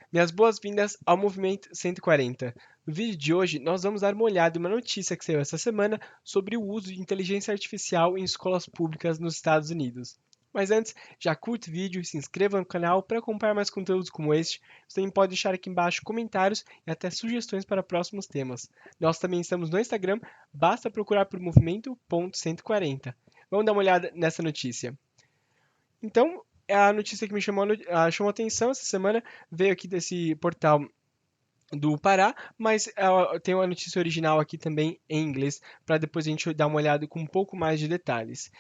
Minhas boas-vindas ao Movimento 140. No vídeo de hoje, nós vamos dar uma olhada em uma notícia que saiu essa semana sobre o uso de inteligência artificial em escolas públicas nos Estados Unidos. Mas antes, já curta o vídeo e se inscreva no canal para acompanhar mais conteúdos como este. Você também pode deixar aqui embaixo comentários e até sugestões para próximos temas. Nós também estamos no Instagram, basta procurar por movimento.140. Vamos dar uma olhada nessa notícia. Então, a notícia que me chamou a atenção essa semana veio aqui desse portal do Pará, mas tem uma notícia original aqui também em inglês, para depois a gente dar uma olhada com um pouco mais de detalhes.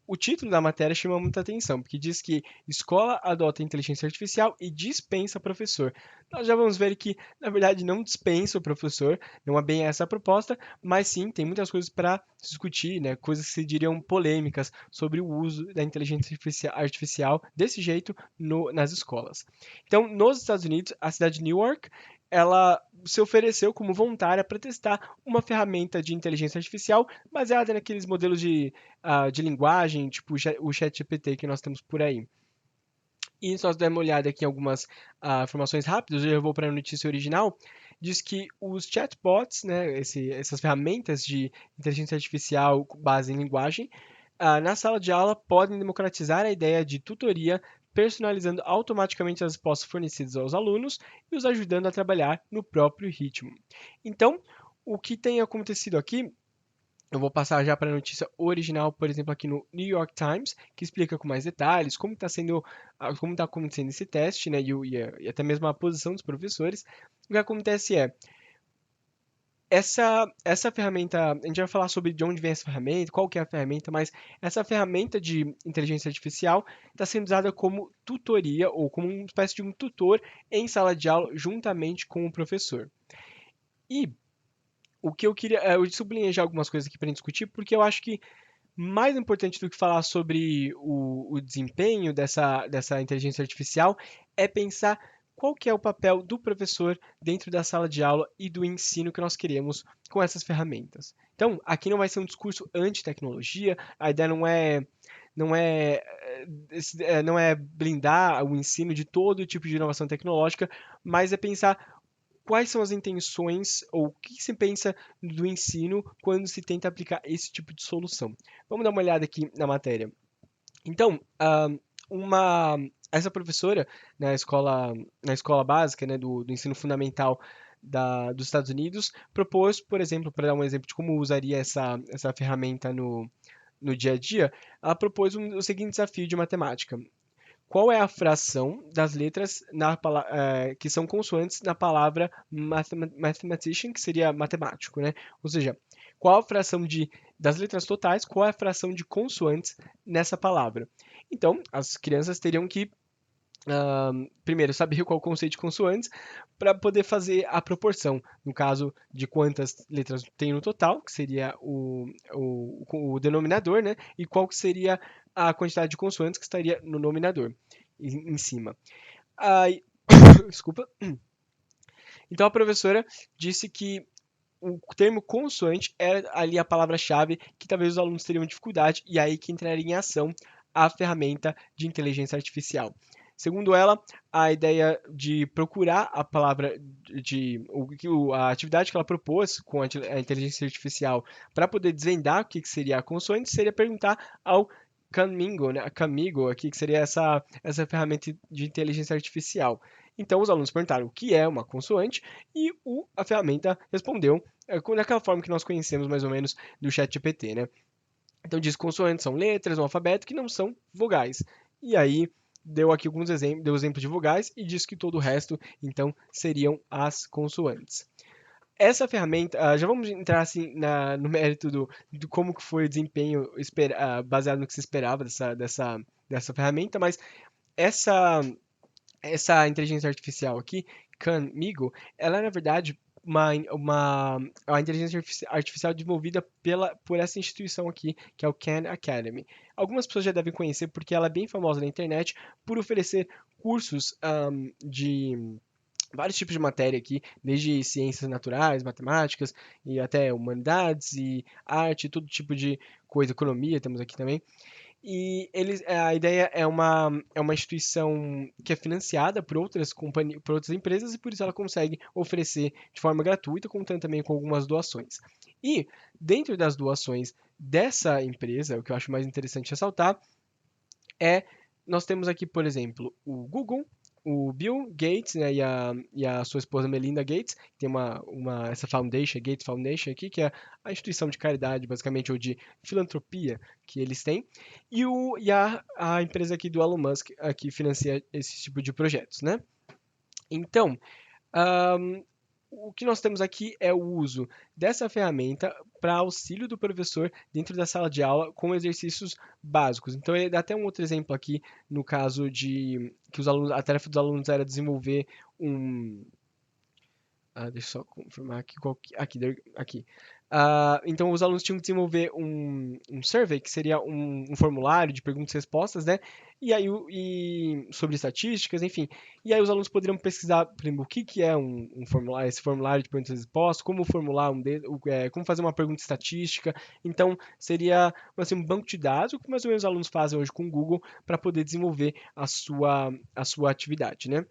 O título da matéria chama muita atenção, porque diz que escola adota inteligência artificial e dispensa professor. Nós já vamos ver que, na verdade, não dispensa o professor, não é bem essa a proposta, mas sim, tem muitas coisas para discutir, né? Coisas que se diriam polêmicas sobre o uso da inteligência artificial desse jeito nas escolas. Então, nos Estados Unidos, a cidade de Newark ela se ofereceu como voluntária para testar uma ferramenta de inteligência artificial baseada naqueles modelos de linguagem, tipo o ChatGPT que nós temos por aí. E só dar uma olhada aqui em algumas informações rápidas, eu vou para a notícia original, diz que os chatbots, né, essas ferramentas de inteligência artificial com base em linguagem, na sala de aula podem democratizar a ideia de tutoria, personalizando automaticamente as respostas fornecidas aos alunos e os ajudando a trabalhar no próprio ritmo. Então, o que tem acontecido aqui, eu vou passar já para a notícia original, por exemplo, aqui no New York Times, que explica com mais detalhes como está sendo, como está acontecendo esse teste, né, e até mesmo a posição dos professores. O que acontece é, essa ferramenta, a gente vai falar sobre de onde vem essa ferramenta, qual que é a ferramenta, mas essa ferramenta de inteligência artificial está sendo usada como tutoria ou como uma espécie de um tutor em sala de aula juntamente com o professor. E o que eu queria, eu sublinhei já algumas coisas aqui para discutir, porque eu acho que mais importante do que falar sobre o desempenho dessa inteligência artificial é pensar qual que é o papel do professor dentro da sala de aula e do ensino que nós queremos com essas ferramentas. Então, aqui não vai ser um discurso anti-tecnologia, a ideia não é blindar o ensino de todo tipo de inovação tecnológica, mas é pensar quais são as intenções ou o que se pensa do ensino quando se tenta aplicar esse tipo de solução. Vamos dar uma olhada aqui na matéria. Então, uma, essa professora na escola básica, né, do ensino fundamental dos Estados Unidos propôs, por exemplo, para dar um exemplo de como usaria essa ferramenta no dia a dia, ela propôs o seguinte desafio de matemática: qual é a fração das letras que são consoantes na palavra mathematician, que seria matemático, né? Ou seja, qual a fração das letras totais, qual é a fração de consoantes nessa palavra? Então, as crianças teriam que primeiro, saber qual é o conceito de consoantes para poder fazer a proporção, no caso de quantas letras tem no total, que seria o denominador, né? E qual que seria a quantidade de consoantes que estaria no nominador, em cima. Aí, desculpa. Então a professora disse que o termo consoante era ali a palavra-chave que talvez os alunos teriam dificuldade e aí que entraria em ação a ferramenta de inteligência artificial. Segundo ela, a ideia de procurar a palavra a atividade que ela propôs com a inteligência artificial para poder desvendar o que seria a consoante seria perguntar ao Camigo, né, a Camigo aqui, que seria essa ferramenta de inteligência artificial. Então os alunos perguntaram o que é uma consoante e a ferramenta respondeu daquela forma que nós conhecemos mais ou menos do ChatGPT, né? Então diz que consoantes são letras no alfabeto que não são vogais. E aí deu aqui alguns exemplos, deu exemplos de vogais e diz que todo o resto então seriam as consoantes. Essa ferramenta, já vamos entrar assim no mérito do como que foi o desempenho baseado no que se esperava dessa ferramenta, mas essa essa inteligência artificial aqui, Camigo, ela é na verdade uma inteligência artificial desenvolvida por essa instituição aqui, que é o Khan Academy. Algumas pessoas já devem conhecer porque ela é bem famosa na internet por oferecer cursos de vários tipos de matéria aqui, desde ciências naturais, matemáticas e até humanidades e arte, todo tipo de coisa, economia temos aqui também. E a ideia é uma instituição que é financiada por outras companhias, por outras empresas, e por isso ela consegue oferecer de forma gratuita, contando também com algumas doações. E dentro das doações dessa empresa, o que eu acho mais interessante ressaltar é, nós temos aqui, por exemplo, o Google, o Bill Gates, né, e a sua esposa Melinda Gates, tem essa Foundation, Gates Foundation aqui, que é a instituição de caridade, basicamente, ou de filantropia que eles têm, e a empresa aqui do Elon Musk, que financia esse tipo de projetos, né? Então, Ahn, o que nós temos aqui é o uso dessa ferramenta para auxílio do professor dentro da sala de aula com exercícios básicos. Então, ele dá até um outro exemplo aqui, no caso de que a tarefa dos alunos era desenvolver um, deixa eu só confirmar aqui, aqui. Então, os alunos tinham que desenvolver um survey, que seria um formulário de perguntas e respostas, né? E aí, sobre estatísticas, enfim. E aí, os alunos poderiam pesquisar, por exemplo, o que que é um formulário, esse formulário de perguntas e respostas, como formular como fazer uma pergunta estatística. Então, seria assim, um banco de dados, o que mais ou menos os alunos fazem hoje com o Google para poder desenvolver a sua atividade, né?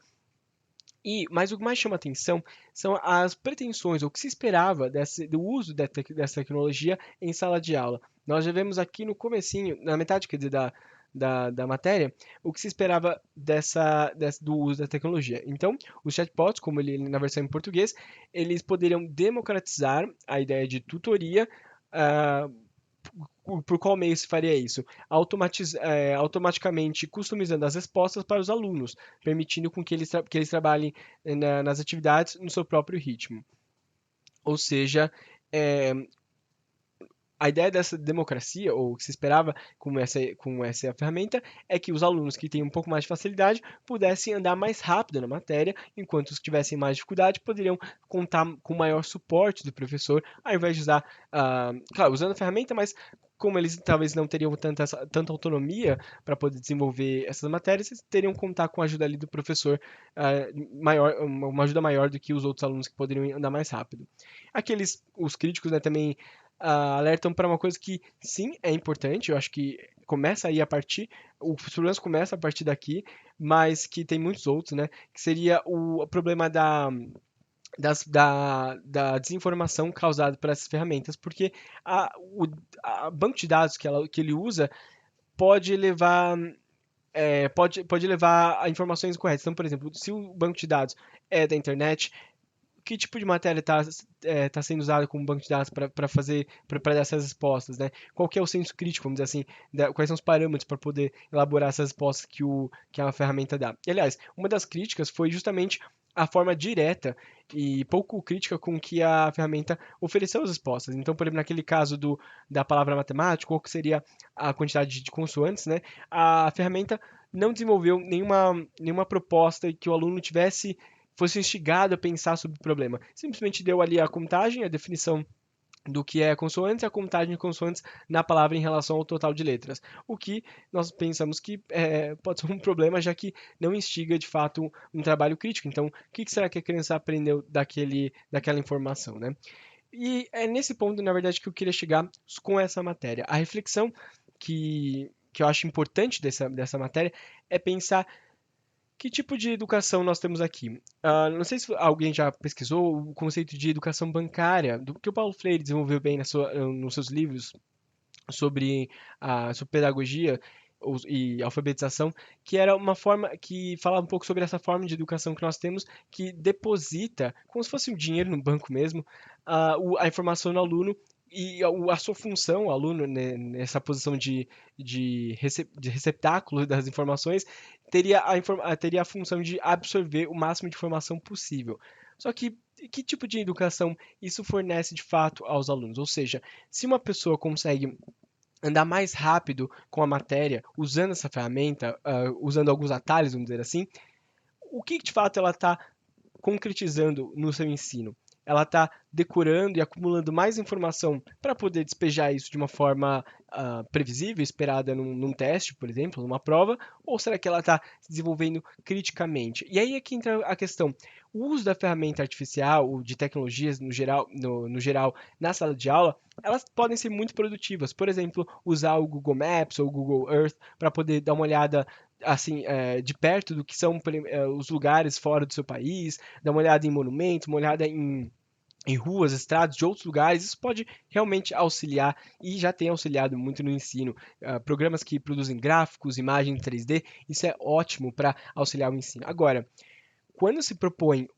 Mas o que mais chama atenção são as pretensões, ou o que se esperava do uso dessa tecnologia em sala de aula. Nós já vemos aqui no comecinho, na metade, quer dizer, da matéria, o que se esperava do uso da tecnologia. Então, os chatbots, como ele na versão em português, eles poderiam democratizar a ideia de tutoria. ah, por qual meio se faria isso? Automaticamente customizando as respostas para os alunos, permitindo com que eles trabalhem nas atividades no seu próprio ritmo. Ou seja, é, a ideia dessa democracia, ou o que se esperava com essa ferramenta, é que os alunos que têm um pouco mais de facilidade pudessem andar mais rápido na matéria, enquanto os que tivessem mais dificuldade poderiam contar com maior suporte do professor, ao invés de usar, claro, usando a ferramenta, mas como eles talvez não teriam tanta autonomia para poder desenvolver essas matérias, eles teriam que contar com a ajuda ali do professor, maior, uma ajuda maior do que os outros alunos que poderiam andar mais rápido. Os críticos, né, também alertam para uma coisa que sim é importante, eu acho que começa aí a partir, os problemas começam a partir daqui, mas que tem muitos outros, né? Que seria o problema da desinformação causada por essas ferramentas, porque a banco de dados que ele usa pode levar pode levar a informações incorretas. Então, por exemplo, se o banco de dados é da internet, que tipo de matéria está sendo usada como banco de dados para dar essas respostas, né? Qual que é o senso crítico, vamos dizer assim, quais são os parâmetros para poder elaborar essas respostas que a ferramenta dá. E, aliás, uma das críticas foi justamente a forma direta e pouco crítica com que a ferramenta ofereceu as respostas. Então, por exemplo, naquele caso da palavra matemática, ou que seria a quantidade de consoantes, né? A ferramenta não desenvolveu nenhuma proposta que o aluno fosse instigado a pensar sobre o problema. Simplesmente deu ali a contagem, a definição do que é consoantes e a contagem de consoantes na palavra em relação ao total de letras. O que nós pensamos que pode ser um problema, já que não instiga de fato um trabalho crítico. Então, o que será que a criança aprendeu daquela informação, né? E é nesse ponto, na verdade, que eu queria chegar com essa matéria. A reflexão que eu acho importante dessa matéria é pensar que tipo de educação nós temos aqui? Não sei se alguém já pesquisou o conceito de educação bancária, do que o Paulo Freire desenvolveu bem nos seus livros sobre pedagogia e alfabetização, que era uma forma que falava um pouco sobre essa forma de educação que nós temos, que deposita, como se fosse um dinheiro no banco mesmo, a informação no aluno e a sua função, o aluno, né, nessa posição de receptáculo das informações, teria a função de absorver o máximo de informação possível. Só que tipo de educação isso fornece de fato aos alunos? Ou seja, se uma pessoa consegue andar mais rápido com a matéria usando essa ferramenta, usando alguns atalhos, vamos dizer assim, o que de fato ela está concretizando no seu ensino? ela está decorando e acumulando mais informação para poder despejar isso de uma forma previsível, esperada num teste, por exemplo, numa prova, ou será que ela está se desenvolvendo criticamente? E aí é que entra a questão. O uso da ferramenta artificial, ou de tecnologias no geral, no geral, na sala de aula, elas podem ser muito produtivas. Por exemplo, usar o Google Maps ou o Google Earth para poder dar uma olhada assim, de perto do que são os lugares fora do seu país, dar uma olhada em monumentos, uma olhada em ruas, estradas de outros lugares, isso pode realmente auxiliar e já tem auxiliado muito no ensino. Programas que produzem gráficos, imagem 3D, isso é ótimo para auxiliar o ensino. Agora, quando se propõe,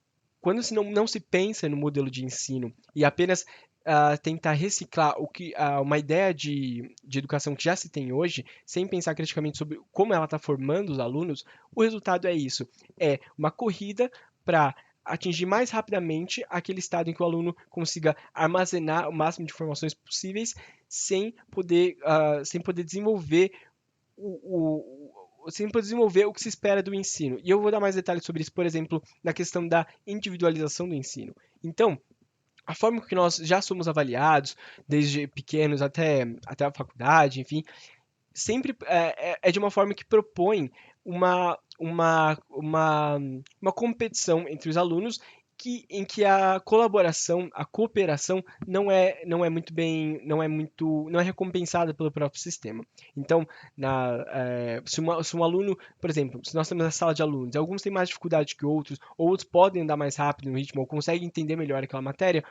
quando se não se pensa no modelo de ensino e apenas tentar reciclar uma ideia de educação que já se tem hoje, sem pensar criticamente sobre como ela está formando os alunos, o resultado é isso: é uma corrida para atingir mais rapidamente aquele estado em que o aluno consiga armazenar o máximo de informações possíveis sem poder desenvolver sempre desenvolver o que se espera do ensino. E eu vou dar mais detalhes sobre isso, por exemplo, na questão da individualização do ensino. Então, a forma que nós já somos avaliados, desde pequenos até a faculdade, enfim, sempre é de uma forma que propõe uma competição entre os alunos em que a colaboração, a cooperação não é recompensada pelo próprio sistema. Então, se um aluno, por exemplo, se nós temos a sala de alunos, alguns têm mais dificuldade que outros, ou outros podem andar mais rápido no ritmo, ou conseguem entender melhor aquela matéria,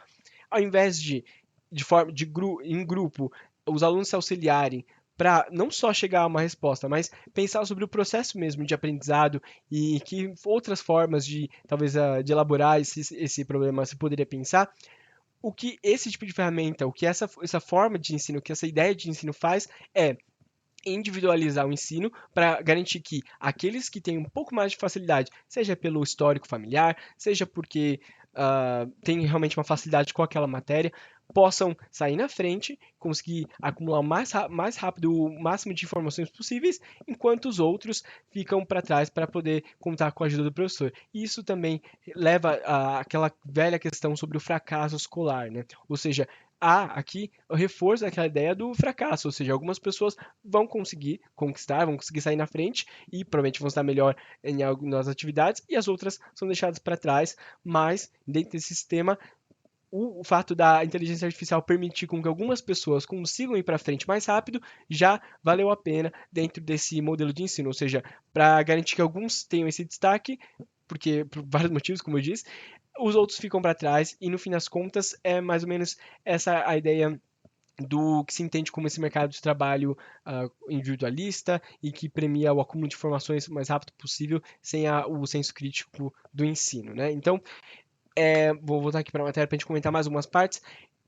ao invés em grupo, os alunos se auxiliarem para não só chegar a uma resposta, mas pensar sobre o processo mesmo de aprendizado e que outras formas de talvez de elaborar esse problema se poderia pensar. O que esse tipo de ferramenta, o que essa forma de ensino, o que essa ideia de ensino faz é individualizar o ensino para garantir que aqueles que têm um pouco mais de facilidade, seja pelo histórico familiar, seja porque têm realmente uma facilidade com aquela matéria, possam sair na frente, conseguir acumular mais rápido o máximo de informações possíveis, enquanto os outros ficam para trás para poder contar com a ajuda do professor. E isso também leva àquela velha questão sobre o fracasso escolar, né? Ou seja, há aqui o reforço daquela ideia do fracasso, ou seja, algumas pessoas vão conseguir conquistar, vão conseguir sair na frente e provavelmente vão estar melhor em algumas atividades e as outras são deixadas para trás, mas dentro desse sistema o fato da inteligência artificial permitir com que algumas pessoas consigam ir para frente mais rápido já valeu a pena dentro desse modelo de ensino, ou seja, para garantir que alguns tenham esse destaque, porque por vários motivos, como eu disse, os outros ficam para trás e no fim das contas é mais ou menos essa a ideia do que se entende como esse mercado de trabalho individualista e que premia o acúmulo de informações o mais rápido possível sem o senso crítico do ensino, né? Então, vou voltar aqui para a matéria para a gente comentar mais algumas partes.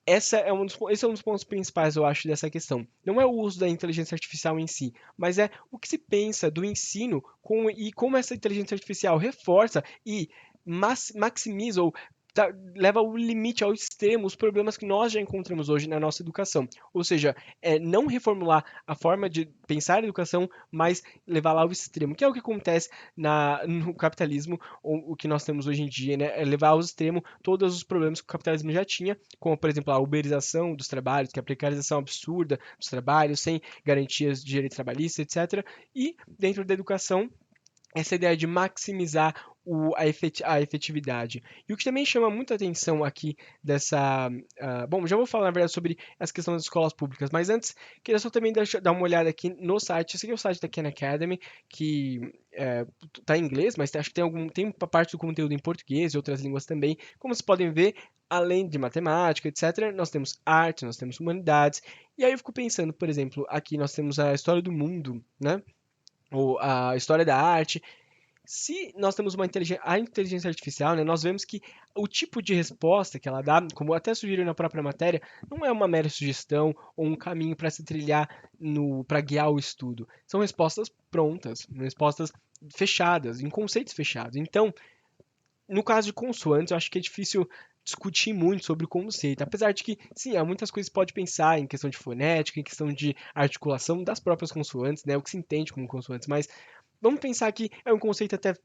Esse é um dos pontos principais, eu acho, dessa questão. Não é o uso da inteligência artificial em si, mas é o que se pensa do ensino e como essa inteligência artificial reforça e maximiza ou leva ao limite, ao extremo, os problemas que nós já encontramos hoje na nossa educação. Ou seja, não reformular a forma de pensar a educação, mas levá-la ao extremo, que é o que acontece no capitalismo, o que nós temos hoje em dia, né? É levar ao extremo todos os problemas que o capitalismo já tinha, como, por exemplo, a uberização dos trabalhos, que é a precarização absurda dos trabalhos, sem garantias de direito trabalhista, etc. E, dentro da educação, essa ideia de maximizar a efetividade. E o que também chama muita atenção aqui dessa. Bom, já vou falar, na verdade, sobre essa questão das escolas públicas, mas antes, queria só também dar uma olhada aqui no site. Esse aqui é o site da Khan Academy, que está em inglês, mas acho que tem uma parte do conteúdo em português e outras línguas também. Como vocês podem ver, além de matemática, etc., nós temos arte, nós temos humanidades. E aí eu fico pensando, por exemplo, aqui nós temos a história do mundo, né? Ou a história da arte. Se nós temos a inteligência artificial, né, nós vemos que o tipo de resposta que ela dá, como até sugeriu na própria matéria, não é uma mera sugestão ou um caminho para se trilhar para guiar o estudo. São respostas prontas, respostas fechadas, em conceitos fechados. Então, no caso de consoantes, eu acho que é difícil discutir muito sobre o conceito, apesar de que, sim, há muitas coisas que pode pensar em questão de fonética, em questão de articulação das próprias consoantes, né, o que se entende como consoantes, mas vamos pensar que é um conceito até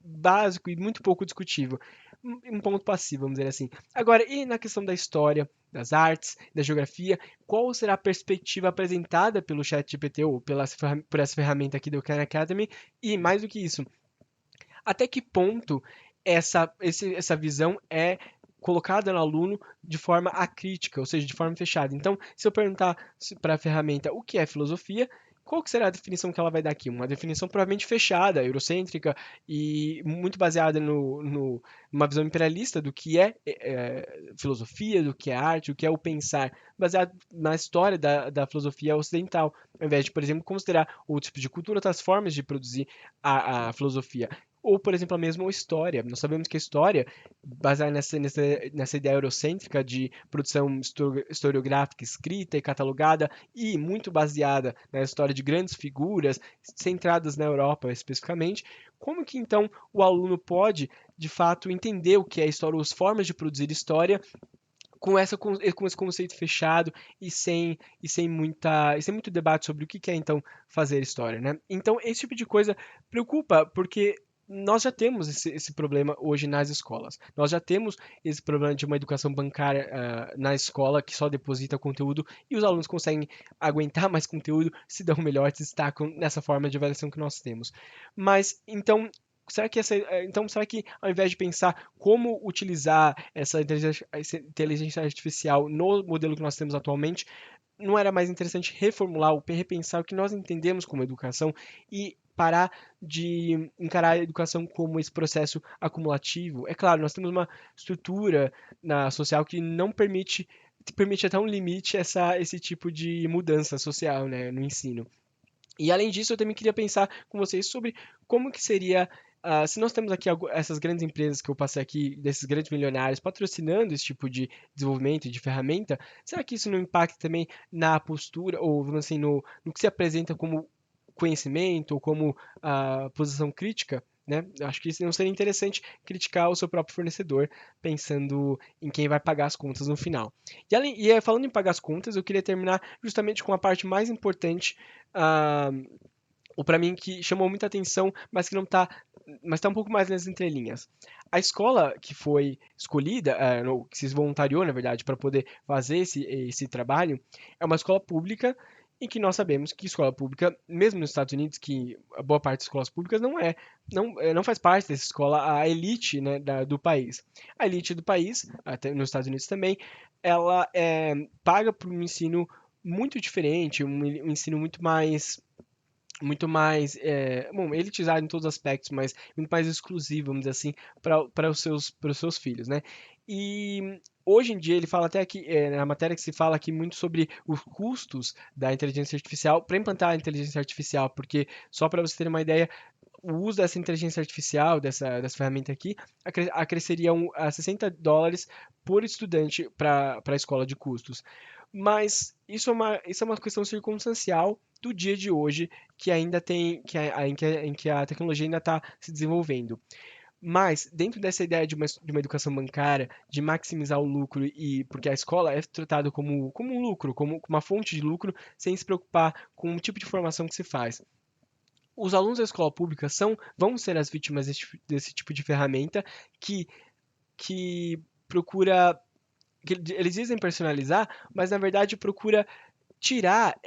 básico e muito pouco discutível. Um ponto passivo, vamos dizer assim. Agora, e na questão da história, das artes, da geografia, qual será a perspectiva apresentada pelo ChatGPT ou por essa ferramenta aqui do Khan Academy? E mais do que isso, até que ponto essa visão é colocada no aluno de forma acrítica, ou seja, de forma fechada. Então, se eu perguntar para a ferramenta o que é filosofia, qual que será a definição que ela vai dar aqui? Uma definição provavelmente fechada, eurocêntrica e muito baseada numa visão imperialista do que é filosofia, do que é arte, do que é o pensar, baseado na história da filosofia ocidental, ao invés de, por exemplo, considerar outros tipos de cultura, outras formas de produzir a filosofia. Ou, por exemplo, a mesma história. Nós sabemos que a história, baseada nessa ideia eurocêntrica de produção historiográfica escrita e catalogada, e muito baseada na história de grandes figuras, centradas na Europa especificamente, como que então o aluno pode, de fato, entender o que é história, as formas de produzir história, com esse conceito fechado e sem muito debate sobre o que é então fazer história, né? Então esse tipo de coisa preocupa porque nós já temos esse problema hoje nas escolas. Nós já temos esse problema de uma educação bancária na escola que só deposita conteúdo e os alunos conseguem aguentar mais conteúdo, se dão melhor, se destacam nessa forma de avaliação que nós temos. Mas então será que ao invés de pensar como utilizar essa inteligência artificial no modelo que nós temos atualmente, não era mais interessante reformular ou repensar o que nós entendemos como educação e parar de encarar a educação como esse processo acumulativo? É claro, nós temos uma estrutura na social que não permite até um limite esse tipo de mudança social, né, no ensino. E além disso, eu também queria pensar com vocês sobre como que seria, se nós temos aqui essas grandes empresas que eu passei aqui, desses grandes milionários patrocinando esse tipo de desenvolvimento e de ferramenta, será que isso não impacta também na postura, ou vamos assim, no que se apresenta como conhecimento ou como posição crítica? Né? Eu acho que isso não seria interessante criticar o seu próprio fornecedor, pensando em quem vai pagar as contas no final. Falando em pagar as contas, eu queria terminar justamente com a parte mais importante ah, ou para mim que chamou muita atenção, mas tá um pouco mais nas entrelinhas. A escola que foi escolhida, que se voluntariou, na verdade, para poder fazer esse trabalho, é uma escola pública em que nós sabemos que escola pública, mesmo nos Estados Unidos, que a boa parte das escolas públicas não faz parte dessa escola a elite, né, do país. A elite do país, até nos Estados Unidos também, ela paga por um ensino muito diferente, um ensino muito mais, bom, elitizado em todos os aspectos, mas muito mais exclusivo, vamos dizer assim, para os seus filhos, né? E hoje em dia ele fala até aqui, na matéria que se fala aqui muito sobre os custos da inteligência artificial para implantar a inteligência artificial, porque só para você ter uma ideia, o uso dessa inteligência artificial, dessa ferramenta aqui, acresceria a $60 por estudante para a escola de custos. Mas isso é uma questão circunstancial do dia de hoje, que ainda tem, em que a tecnologia ainda está se desenvolvendo. Mas, dentro dessa ideia de uma educação bancária, de maximizar o lucro, e porque a escola é tratada como um lucro, como uma fonte de lucro, sem se preocupar com o tipo de formação que se faz. Os alunos da escola pública vão ser as vítimas desse tipo de ferramenta que, que procura. Que eles dizem personalizar, mas na verdade procura tirar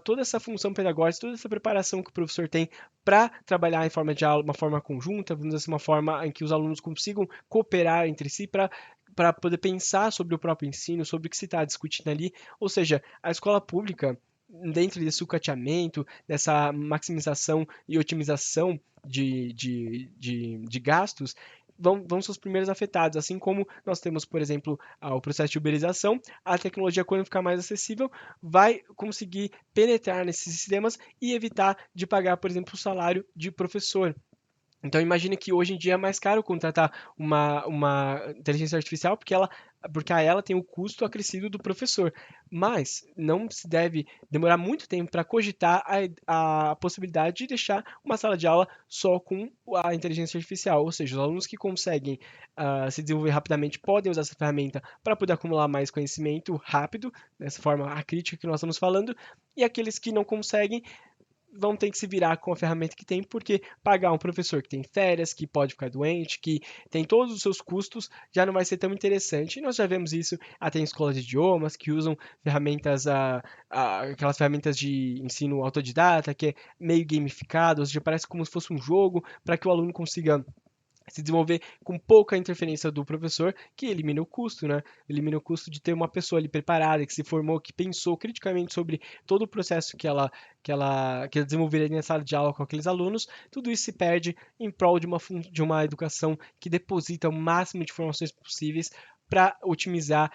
toda essa função pedagógica, toda essa preparação que o professor tem para trabalhar em forma de aula, uma forma conjunta, vamos dizer assim, uma forma em que os alunos consigam cooperar entre si para poder pensar sobre o próprio ensino, sobre o que se está discutindo ali. Ou seja, a escola pública, dentro desse sucateamento, dessa maximização e otimização de gastos, vão ser os primeiros afetados. Assim como nós temos, por exemplo, o processo de uberização, a tecnologia, quando ficar mais acessível, vai conseguir penetrar nesses sistemas e evitar de pagar, por exemplo, o salário de professor. Então imagine que hoje em dia é mais caro contratar uma inteligência artificial porque a ela tem o custo acrescido do professor. Mas não se deve demorar muito tempo para cogitar a possibilidade de deixar uma sala de aula só com a inteligência artificial. Ou seja, os alunos que conseguem se desenvolver rapidamente podem usar essa ferramenta para poder acumular mais conhecimento rápido, dessa forma a crítica que nós estamos falando, e aqueles que não conseguem vão ter que se virar com a ferramenta que tem, porque pagar um professor que tem férias, que pode ficar doente, que tem todos os seus custos, já não vai ser tão interessante. E nós já vemos isso até em escolas de idiomas, que usam ferramentas, aquelas ferramentas de ensino autodidata, que é meio gamificado, ou seja, parece como se fosse um jogo, para que o aluno consiga se desenvolver com pouca interferência do professor, que elimina o custo, né? Elimina o custo de ter uma pessoa ali preparada, que se formou, que pensou criticamente sobre todo o processo que ela desenvolveria na sala de aula com aqueles alunos. Tudo isso se perde em prol de uma educação que deposita o máximo de informações possíveis para otimizar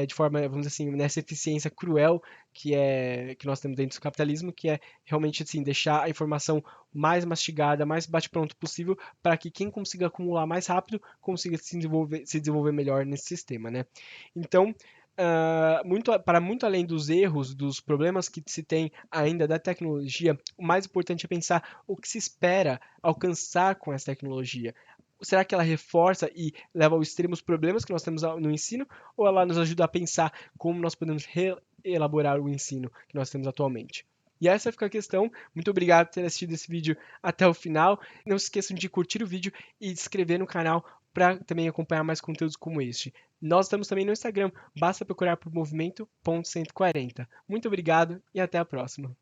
de forma, vamos dizer assim, nessa eficiência cruel que nós temos dentro do capitalismo, que é realmente assim, deixar a informação mais mastigada, mais bate-pronto possível, para que quem consiga acumular mais rápido consiga se desenvolver melhor nesse sistema, né? Então, para muito além dos erros, dos problemas que se tem ainda da tecnologia, o mais importante é pensar o que se espera alcançar com essa tecnologia. Será que ela reforça e leva ao extremo os problemas que nós temos no ensino, ou ela nos ajuda a pensar como nós podemos reelaborar o ensino que nós temos atualmente? E essa fica a questão. Muito obrigado por ter assistido esse vídeo até o final. Não se esqueçam de curtir o vídeo e se inscrever no canal para também acompanhar mais conteúdos como este. Nós estamos também no Instagram, basta procurar por movimento.140. Muito obrigado e até a próxima.